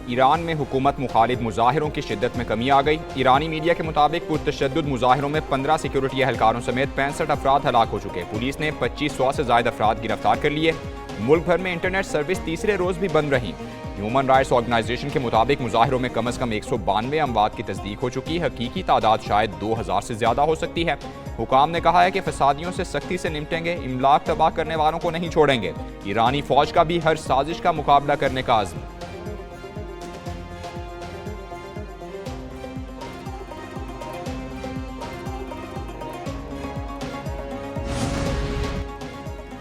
Iran में हुकूमत मुखालिफ मुजाहिरों की शिद्दत में कमी आ गई। ईरानी मीडिया के मुताबिक पुरतशद्दुद मुजाहिरों में 15 सिक्योरिटी एहलकारों समेत 65 अफराद हलाक हो चुके। पुलिस ने 2500 से ज्यादा अफराद गिरफ्तार कर लिए। मुल्क भर में इंटरनेट सर्विस तीसरे रोज भी बंद रही। ह्यूमन राइट्स ऑर्गेनाइजेशन के मुताबिक मुजाहिरों में कम अज कम 192 अमवात की तस्दीक हो चुकी। हकीकी तादाद शायद 2000 से ज्यादा हो सकती है। हुकाम ने कहा है कि फसादियों से सख्ती से निपटेंगे, इमलाक तबाह करने वालों को नहीं छोड़ेंगे। ईरानी फौज का भी हर साजिश का मुकाबला करने का आज़म।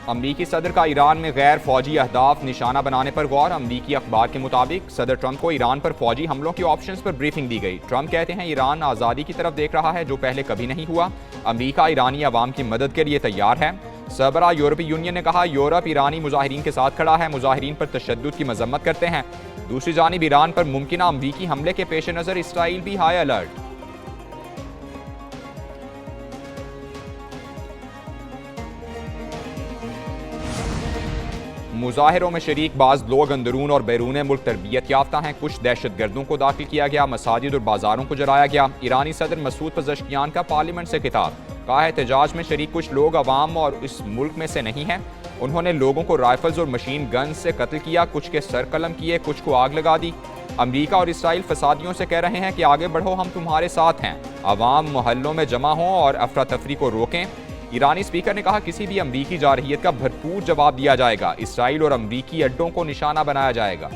अमरीकी सदर का ईरान में गैर फौजी अहदाफ निशाना बनाने पर गौर। अमरीकी अखबार के मुताबिक सदर ट्रंप को ईरान पर फौजी हमलों के ऑप्शंस पर ब्रीफिंग दी गई। ट्रंप कहते हैं ईरान आज़ादी की तरफ देख रहा है जो पहले कभी नहीं हुआ। अमरीका ईरानी अवाम की मदद के लिए तैयार है। सरबराह यूरोपीय यूनियन ने कहा यूरोप ईरानी मुजाहिरीन के साथ खड़ा है, मुजाहिरीन पर तशद्दुद की मजम्मत करते हैं। दूसरी जानिब ईरान पर मुमकिन अमरीकी हमले के पेश नज़र इसराइल भी हाई अलर्ट। मुजाहिरों में शरीक बाज लोग अंदरून और बैरून मुल्क तरबियत याफ्ता हैं। कुछ दहशत गर्दों को दाखिल किया गया, मसाजिद और बाजारों को जलाया गया। ईरानी सदर मसूद पज़ेश्कियान का पार्लियामेंट से खिताब। कहा एहतजाज में शरीक कुछ लोग अवाम और इस मुल्क में से नहीं हैं। उन्होंने लोगों को राइफल्स और मशीन गन से कत्ल किया, कुछ के सर कलम किए, कुछ को आग लगा दी। अमरीका और इसराइल फसादियों से कह रहे हैं कि आगे बढ़ो, हम तुम्हारे साथ हैं। अवाम मोहल्लों में जमा हों और अफरा तफरी को रोकें। ईरानी स्पीकर ने कहा किसी भी अमरीकी जारहियत का भरपूर जवाब दिया जाएगा। इसराइल और अमरीकी अड्डों को निशाना बनाया जाएगा।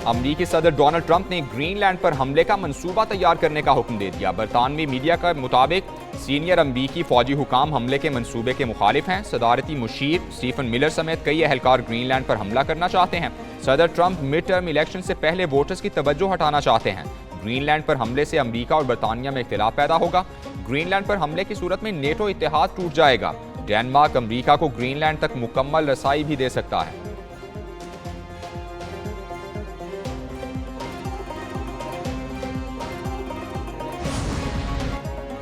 अमरीकी सदर डोनाल्ड ट्रंप ने ग्रीनलैंड पर हमले का मंसूबा तैयार करने का हुक्म दे दिया। बरतानवी मीडिया के मुताबिक सीनियर अमरीकी फौजी हुकाम हमले के मंसूबे के मुखालिफ हैं। सदारती मुशीर स्टीफन मिलर समेत कई एहलकार ग्रीनलैंड पर हमला करना चाहते हैं। सदर ट्रंप मिड टर्म इलेक्शन से पहले वोटर्स की तवज्जो हटाना चाहते हैं। ग्रीनलैंड पर हमले से अमरीका और बरतानिया में इख्तिलाफ पैदा होगा। ग्रीनलैंड पर हमले की सूरत में नेटो इत्तेहाद टूट जाएगा। डेनमार्क अमरीका को ग्रीनलैंड तक मुकम्मल रसाई भी दे सकता है।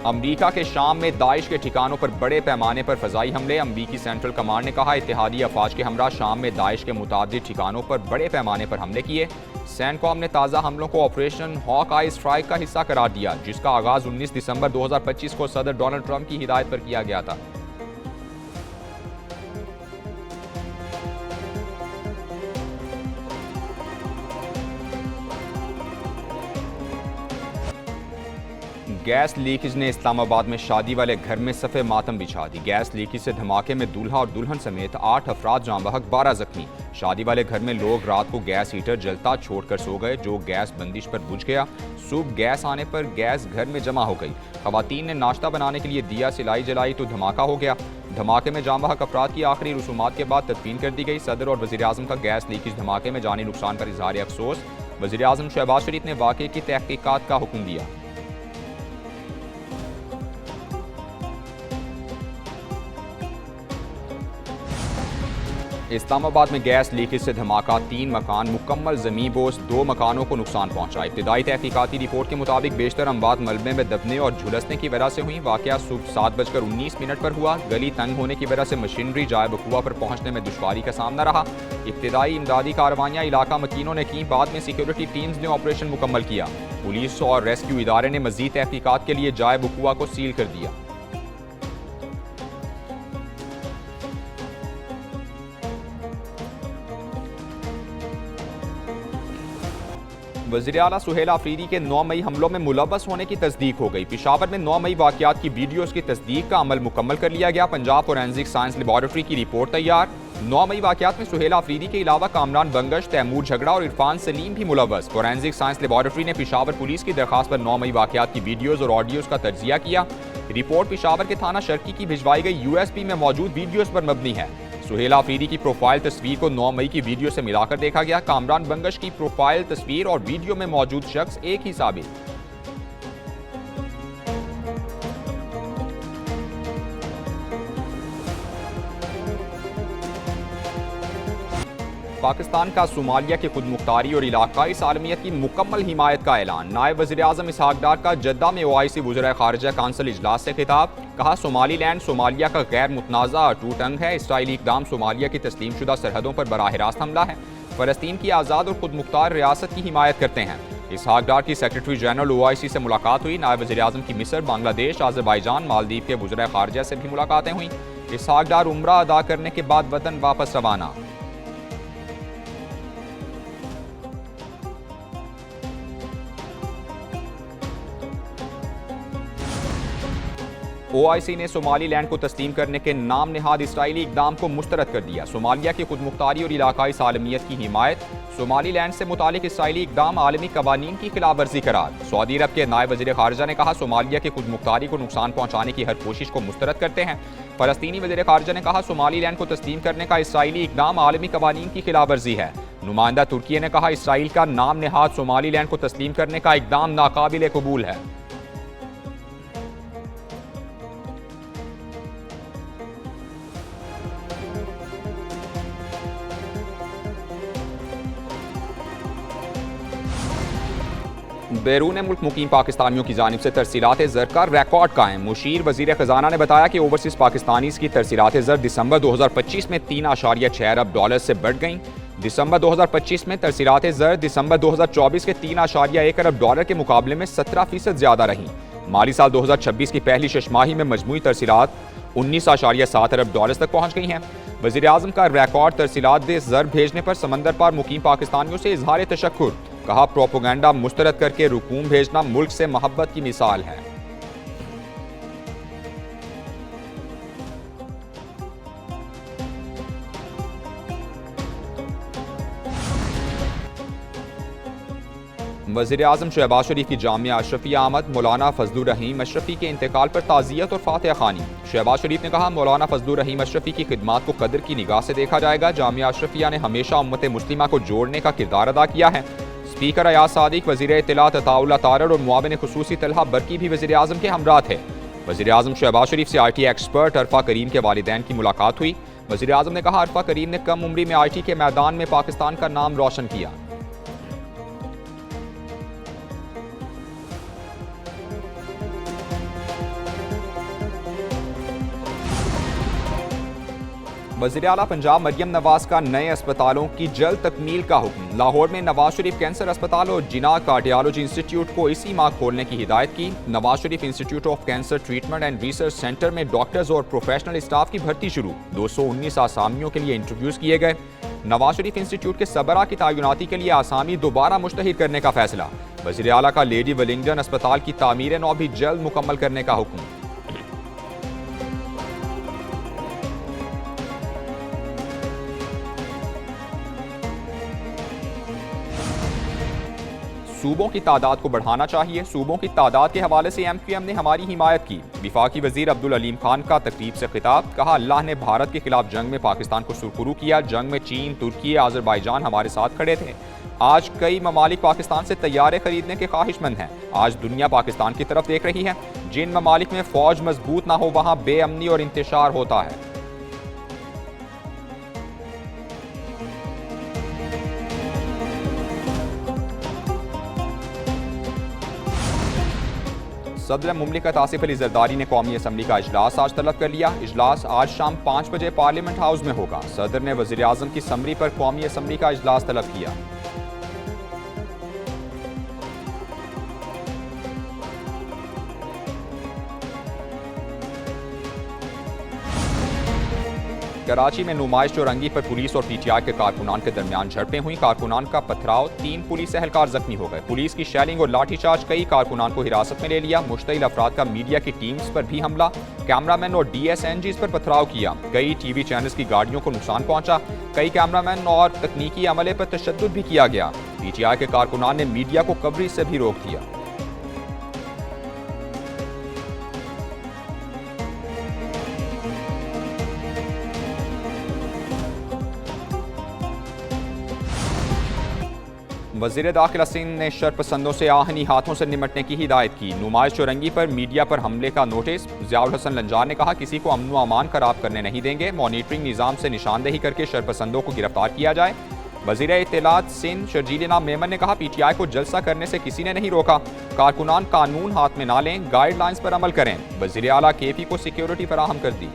अमरीका के शाम में दाइश के ठिकानों पर बड़े पैमाने पर फजाई हमले। अमरीकी सेंट्रल कमांड ने कहा इत्तेहादी अफवाज के हमरा शाम में दाइश के मुतादिद ठिकानों पर बड़े पैमाने पर हमले किए। सैनकॉम ने ताज़ा हमलों को ऑपरेशन हॉक आई स्ट्राइक का हिस्सा करार दिया, जिसका आगाज 19 दिसंबर 2025 को सदर डोनाल्ड ट्रंप की हिदायत पर किया गया था। गैस लीकेज ने इस्लामाबाद में शादी वाले घर में सफ़े मातम बिछा दी। गैस लीकेज से धमाके में दूल्हा और दुल्हन समेत 8 अफराद जाँ बहक, 12 जख्मी। शादी वाले घर में लोग रात को गैस हीटर जलता छोड़कर सो गए, जो गैस बंदिश पर बुझ गया। सुबह गैस आने पर गैस घर में जमा हो गई। खवातीन ने नाश्ता बनाने के लिए दिया सिलाई जलाई तो धमाका हो गया। धमाके में जाँ बहक अफराद की आखिरी रसूमात के बाद तदफीन कर दी गई। सदर और वज़ीर आज़म का गैस लीकेज धमाके में जानी नुकसान पर इजहार अफसोस। वज़ीर आज़म शहबाज शरीफ ने वाक़े की तहकीकात का हुक्म दिया। इस्लामाबाद में गैस लीकेज से धमाका, 3 मकान मुकम्मल ज़मीन बोस, 2 मकानों को नुकसान पहुंचा। इब्तिदाई तहकीकाती रिपोर्ट के मुताबिक बेशतर अमवात मलबे में दबने और झुलसने की वजह से हुई। वाक़या सुबह 7:19 पर हुआ। गली तंग होने की वजह से मशीनरी जाए बकुआ पर पहुंचने में दुश्वारी का सामना रहा। इब्तिदाई इमदादी कार्रवाइयाँ इलाका मकीनों ने की, बाद में सिक्योरिटी टीम्स ने ऑपरेशन मुकम्मल किया। पुलिस और रेस्क्यू इदारे ने मजीद तहकीकात के लिए जाए बकुआ को सील कर दिया। वज़ीर आला सुहेल आफरीदी के 9 मई हमलों में मुलव्वस होने की तस्दीक हो गई। पेशावर में 9 मई वाक़यात की वीडियोज़ की तस्दीक का अमल मुकम्मल कर लिया गया। पंजाब फोरेंसिक साइंस लेबॉरेटरी की रिपोर्ट तैयार। 9 मई वाक़यात में सुहेल आफरीदी के अलावा कामरान बंगश, तैमूर झगड़ा और इरफान सलीम भी मुलव्वस। फोरेंसिक साइंस लेबॉरेटरी ने पेशावर पुलिस की दरखास्त पर 9 मई वाक़यात की वीडियोज़ और ऑडियोज़ का तज्जिया किया। रिपोर्ट पेशावर के थाना शर्की की भिजवाई गई USB में मौजूद वीडियोज़ पर मबनी है। सुहेल आफरीदी की प्रोफाइल तस्वीर को 9 मई की वीडियो से मिलाकर देखा गया। कामरान बंगश की प्रोफाइल तस्वीर और वीडियो में मौजूद शख्स एक ही साबित। पाकिस्तान का सोमालिया की खुद मुख्तारी और इलाकाई सालमियत की मुकम्मल हिमायत का ऐलान। नायब वज़ीर आज़म इसहाक डार का जद्दा में OIC वज़ीर ख़ारिजा काउंसिल इजलास से खिताब। कहा, सोमालीलैंड सोमालिया का गैर मुतनाज़ा अटूट अंग है। इसराइली इक़दाम सोमालिया की तस्लीम शुदा सरहदों पर बराह रास्त हमला है। फ़लस्तीन की आज़ाद और खुद मुख्तार रियासत की हिमायत करते हैं। इसहाक डार की सेक्रेटरी जनरल OIC से मुलाकात हुई। नायब वज़ीर आज़म की मिस्र, बांग्लादेश, आज़रबाईजान, मालदीव के वज़ीर ख़ारिजा से भी मुलाकातें हुई। इसहाक डार उम्रा अदा करने के बाद वतन वापस रवाना। OIC ने सोमालीलैंड को तस्लीम करने के नाम निहाद इसराइली इक़दाम को मुस्तरद कर दिया। सोमालिया की खुद मुख्तारी और इलाकाई सालमियत की हिमायत। सोमालीलैंड से मुतालिक इसराइली इक़दाम आलमी कवानीन की खिलाफ वर्जी करार। सऊदी अरब के नायब वज़ीर ख़ारिजा ने कहा, सोमालिया की खुद मुख्तारी को नुकसान पहुँचाने की हर कोशिश को मुस्तरद करते हैं। फ़लस्तीनी वज़ीर ख़ारिजा ने कहा, सोमालीलैंड को तस्लीम करने का इसराइली इक़दाम आलमी कवानीन की खिलाफ वर्जी है। नुमाइंदा तुर्की ने कहा, इसराइल का नाम निहाद सोमालीलैंड को तस्लीम करने का इक़दाम नाकाबिल कबूल है। बैरून मुल्क मुकीम पाकिस्तानियों की जानिब से तरसीलात ज़र का रिकॉर्ड कायम। मुशीर वज़ीर ख़जाना ने बताया कि ओवरसीज़ पाकिस्तानीज़ की तरसीलात ज़र दिसंबर 2025 में 3.6 अरब डॉलर से बढ़ गईं। दिसंबर 2025 में तरसीलात ज़र दिसंबर 2024 के 3.1 अरब डॉलर के मुकाबले में 17% ज़्यादा रहीं। माली साल 2026 की पहली छमाही में मजमूई तरसीलात 19.7 अरब डॉलर तक पहुँच गई हैं। वज़ीर आज़म का रिकॉर्ड तरसीलात ज़र भेजने पर समंदर पार मुकीम पाकिस्तानियों से इजहार तशक्कुर। कहा, प्रोपोगंडा मुस्तरद करके रुकूम भेजना मुल्क से मोहब्बत की मिसाल है। वज़ीर आज़म शहबाज शरीफ की जामिया अशरफिया आमद। मौलाना फजलुर रहीम अशरफी के इंतकाल पर ताज़ियत और फातिहा खानी। शहबाज शरीफ ने कहा, मौलाना फजलुर रहीम अशरफी की खिदमात को कदर की निगाह से देखा जाएगा। जामिया अशरफिया ने हमेशा उम्मत मुस्लिमा को जोड़ने का किरदार अदा किया है। स्पीकर अयाज सादिक, वज़ीर इत्तलात अताउल्लाह तारर और मुआविन खुसूसी तलहा बरकी भी वज़ीर आज़म के हमरा थे। वज़ीर आज़म शहबाज शरीफ से IT एक्सपर्ट अरफा करीम के वालिदैन की मुलाकात हुई। वज़ीर आज़म ने कहा, अरफा करीम ने कम उम्री में IT के मैदान में पाकिस्तान का नाम रोशन किया। वज़ीर आला पंजाब मरियम नवाज का नए अस्पतालों की जल्द तकमील का हुक्म। लाहौर में नवाज शरीफ कैंसर अस्पताल और जिना कार्डियोलॉजी इंस्टीट्यूट को इसी माह खोलने की हिदायत की। Nawaz Sharif institute of cancer treatment and research centre में डॉक्टर्स और प्रोफेशनल स्टाफ की भर्ती शुरू। 219 आसामियों के लिए इंटरव्यूज किए गए। नवाज शरीफ इंस्टीट्यूट के सबरा की तैनाती के लिए आसामी दोबारा मुश्तहिर करने का फैसला। वज़ीर आला का लेडी वेलिंगटन अस्पताल की तामीर नौ भी जल्द मुकम्मल करने का हुक्म। सूबों की तादाद को बढ़ाना चाहिए। सूबों की तादाद के हवाले से MQM ने हमारी हिमायत की। विफाकी वजीर अब्दुल अलीम खान का तकरीब से खिताब। कहा, अल्लाह ने भारत के खिलाफ जंग में पाकिस्तान को सुरखरू किया। जंग में चीन, तुर्की, आज़रबाईजान हमारे साथ खड़े थे। आज कई ममालिक पाकिस्तान से तैयारे खरीदने के ख्वाहिशमंद हैं। आज दुनिया पाकिस्तान की तरफ देख रही है। जिन ममालिक में फौज मजबूत ना हो वहाँ बेअमनी और इंतशार होता है। सदर मुमलिकत आसिफ अली जरदारी ने कौमी असम्बली का इजलास आज तलब कर लिया। इजलास आज शाम 5 बजे पार्लियामेंट हाउस में होगा। सदर ने वज़ीर आज़म की समरी पर कौमी असम्बली का इजलास तलब किया। कराची में नुमाइश चौरंगी पर पुलिस और PTI के कारकुनान के दरमियान झड़पें हुई। कारकुनान का पथराव, 3 पुलिस एहलकार जख्मी हो गए। पुलिस की शेलिंग और लाठीचार्ज, कई कारकुनान को हिरासत में ले लिया। मुश्तइल अफराद का मीडिया की टीम्स पर भी हमला। कैमरामैन और DSNGs पर पथराव किया। कई TV चैनल्स की गाड़ियों को नुकसान पहुंचा। कई कैमरामैन और तकनीकी अमले पर तशद्दुद भी किया गया। PTI के कारकुनान ने मीडिया को कवरेज से भी रोक दिया। वज़ीर दाखिला सिंध ने शरपसंदों से आहनी हाथों से निमटने की हिदायत की। नुमाइश चौरंगी पर मीडिया पर हमले का नोटिस। ज़ियाउल हसन लंजार ने कहा, किसी को अमन व अमान खराब करने नहीं देंगे। मॉनिटरिंग निज़ाम से निशानदेही करके शरपसंदों को गिरफ्तार किया जाए। वज़ीर इत्तलात सिंध शर्जील मेमन ने कहा, PTI को जलसा करने से किसी ने नहीं रोका, कारकुनान कानून हाथ में ना लें, गाइडलाइंस पर अमल करें। वज़ीर आला KP को सिक्योरिटी फराहम कर दी।